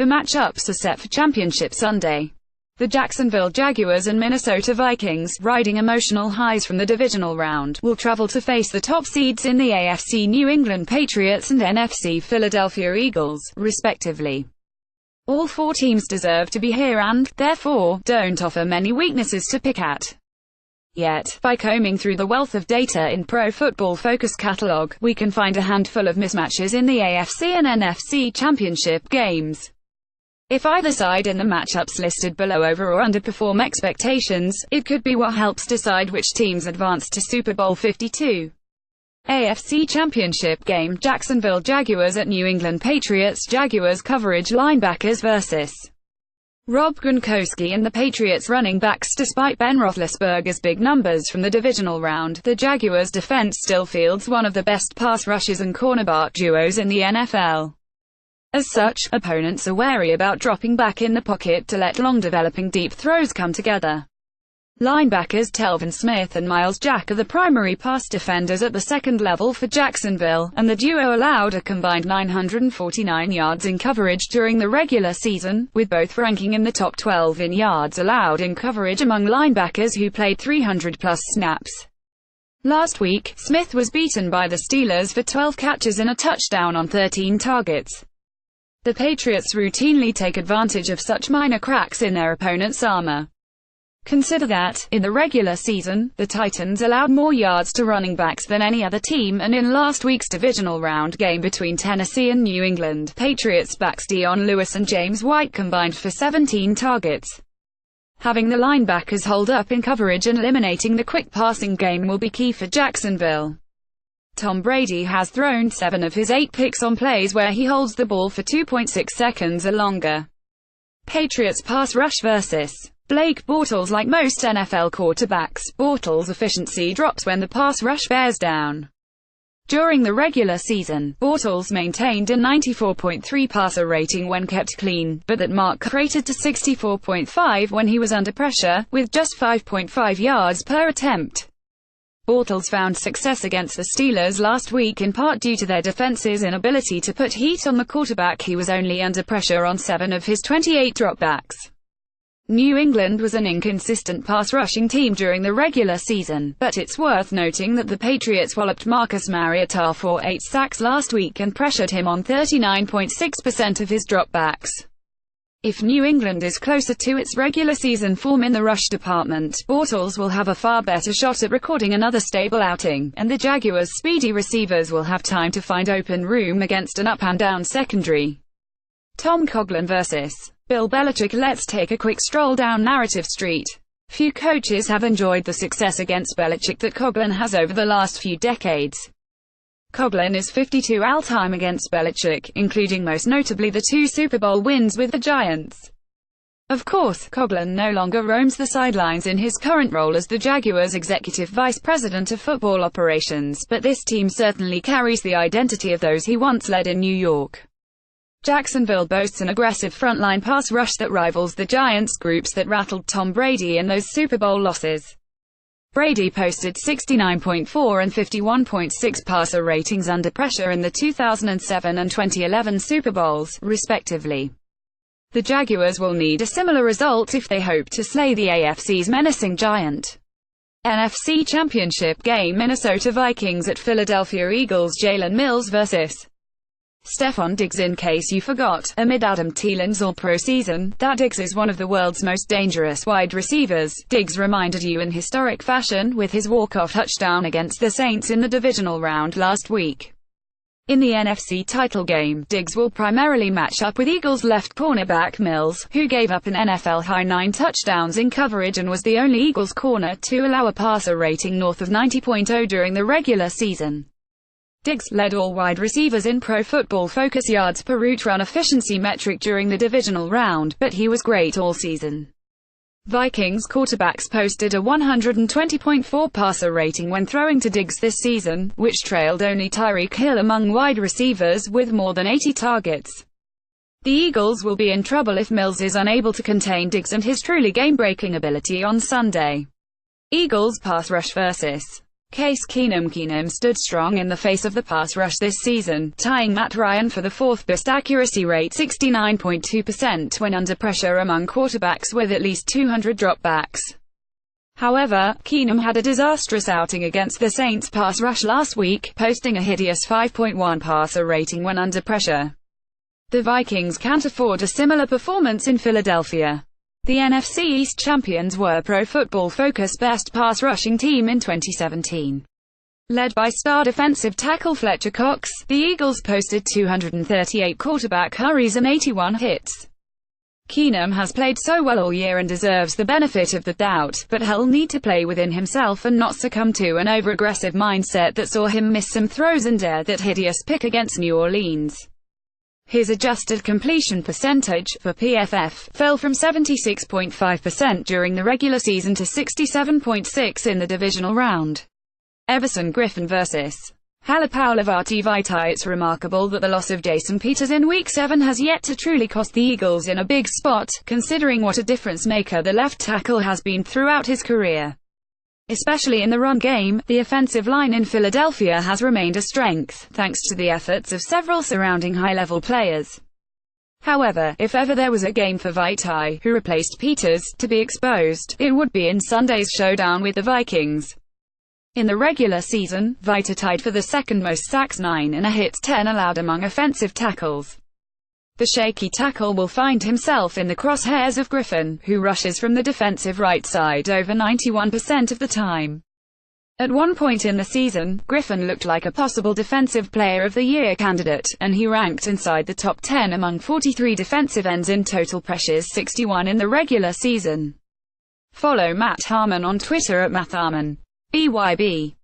The matchups are set for Championship Sunday. The Jacksonville Jaguars and Minnesota Vikings, riding emotional highs from the divisional round, will travel to face the top seeds in the AFC New England Patriots and NFC Philadelphia Eagles, respectively. All four teams deserve to be here and, therefore, don't offer many weaknesses to pick at. Yet, by combing through the wealth of data in Pro Football Focus catalog, we can find a handful of mismatches in the AFC and NFC championship games. If either side in the matchups listed below over or underperform expectations, it could be what helps decide which teams advance to Super Bowl 52. AFC Championship game: Jacksonville Jaguars at New England Patriots. Jaguars coverage linebackers vs. Rob Gronkowski and the Patriots running backs. Despite Ben Roethlisberger's big numbers from the divisional round, the Jaguars' defense still fields one of the best pass rushers and cornerback duos in the NFL. As such, opponents are wary about dropping back in the pocket to let long-developing deep throws come together. Linebackers Telvin Smith and Miles Jack are the primary pass defenders at the second level for Jacksonville, and the duo allowed a combined 949 yards in coverage during the regular season, with both ranking in the top 12 in yards allowed in coverage among linebackers who played 300-plus snaps. Last week, Smith was beaten by the Steelers for 12 catches and a touchdown on 13 targets. The Patriots routinely take advantage of such minor cracks in their opponent's armor. Consider that, in the regular season, the Titans allowed more yards to running backs than any other team, and in last week's divisional round game between Tennessee and New England, Patriots backs Dion Lewis and James White combined for 17 targets. Having the linebackers hold up in coverage and eliminating the quick passing game will be key for Jacksonville. Tom Brady has thrown 7 of his 8 picks on plays where he holds the ball for 2.6 seconds or longer. Patriots pass rush vs. Blake Bortles. Like most NFL quarterbacks, Bortles' efficiency drops when the pass rush bears down. During the regular season, Bortles maintained a 94.3 passer rating when kept clean, but that mark cratered to 64.5 when he was under pressure, with just 5.5 yards per attempt. Bortles found success against the Steelers last week in part due to their defense's inability to put heat on the quarterback. He was only under pressure on 7 of his 28 dropbacks. New England was an inconsistent pass-rushing team during the regular season, but it's worth noting that the Patriots walloped Marcus Mariota for 8 sacks last week and pressured him on 39.6% of his dropbacks. If New England is closer to its regular season form in the rush department, Bortles will have a far better shot at recording another stable outing, and the Jaguars' speedy receivers will have time to find open room against an up-and-down secondary. Tom Coughlin vs. Bill Belichick. Let's take a quick stroll down narrative street. Few coaches have enjoyed the success against Belichick that Coughlin has over the last few decades. Coughlin is 52 all-time against Belichick, including most notably the 2 Super Bowl wins with the Giants. Of course, Coughlin no longer roams the sidelines in his current role as the Jaguars' executive vice president of football operations, but this team certainly carries the identity of those he once led in New York. Jacksonville boasts an aggressive frontline pass rush that rivals the Giants' groups that rattled Tom Brady in those Super Bowl losses. Brady posted 69.4 and 51.6 passer ratings under pressure in the 2007 and 2011 Super Bowls, respectively. The Jaguars will need a similar result if they hope to slay the AFC's menacing giant. NFC Championship game: Minnesota Vikings at Philadelphia Eagles. Jalen Mills vs. Stefon Diggs. In case you forgot, amid Adam Thielen's all-pro season, that Diggs is one of the world's most dangerous wide receivers. Diggs reminded you in historic fashion with his walk-off touchdown against the Saints in the divisional round last week. In the NFC title game, Diggs will primarily match up with Eagles left cornerback Mills, who gave up an NFL-high 9 touchdowns in coverage and was the only Eagles corner to allow a passer rating north of 90.0 during the regular season. Diggs led all wide receivers in Pro Football Focus yards per route run efficiency metric during the divisional round, but he was great all season. Vikings quarterbacks posted a 120.4 passer rating when throwing to Diggs this season, which trailed only Tyreek Hill among wide receivers with more than 80 targets. The Eagles will be in trouble if Mills is unable to contain Diggs and his truly game-breaking ability on Sunday. Eagles pass rush vs. Case Keenum stood strong in the face of the pass rush this season, tying Matt Ryan for the fourth best accuracy rate, 69.2%, when under pressure among quarterbacks with at least 200 dropbacks. However, Keenum had a disastrous outing against the Saints pass rush last week, posting a hideous 5.1 passer rating when under pressure. The Vikings can't afford a similar performance in Philadelphia. The NFC East champions were Pro Football Focus best pass rushing team in 2017. Led by star defensive tackle Fletcher Cox, the Eagles posted 238 quarterback hurries and 81 hits. Keenum has played so well all year and deserves the benefit of the doubt, but he'll need to play within himself and not succumb to an over-aggressive mindset that saw him miss some throws and dare that hideous pick against New Orleans. His adjusted completion percentage, for PFF, fell from 76.5% during the regular season to 67.6% in the divisional round. Everson Griffin vs. Halapoulivaati Vitae. It's remarkable that the loss of Jason Peters in Week 7 has yet to truly cost the Eagles in a big spot, considering what a difference-maker the left tackle has been throughout his career. Especially in the run game, the offensive line in Philadelphia has remained a strength, thanks to the efforts of several surrounding high-level players. However, if ever there was a game for Vitae, who replaced Peters, to be exposed, it would be in Sunday's showdown with the Vikings. In the regular season, Vitae tied for the second most sacks, 9, and hits, 10 allowed among offensive tackles. The shaky tackle will find himself in the crosshairs of Griffin, who rushes from the defensive right side over 91% of the time. At one point in the season, Griffin looked like a possible Defensive Player of the Year candidate, and he ranked inside the top 10 among 43 defensive ends in total pressures, 61 in the regular season. Follow Matt Harmon on Twitter at MattHarmon. BYB.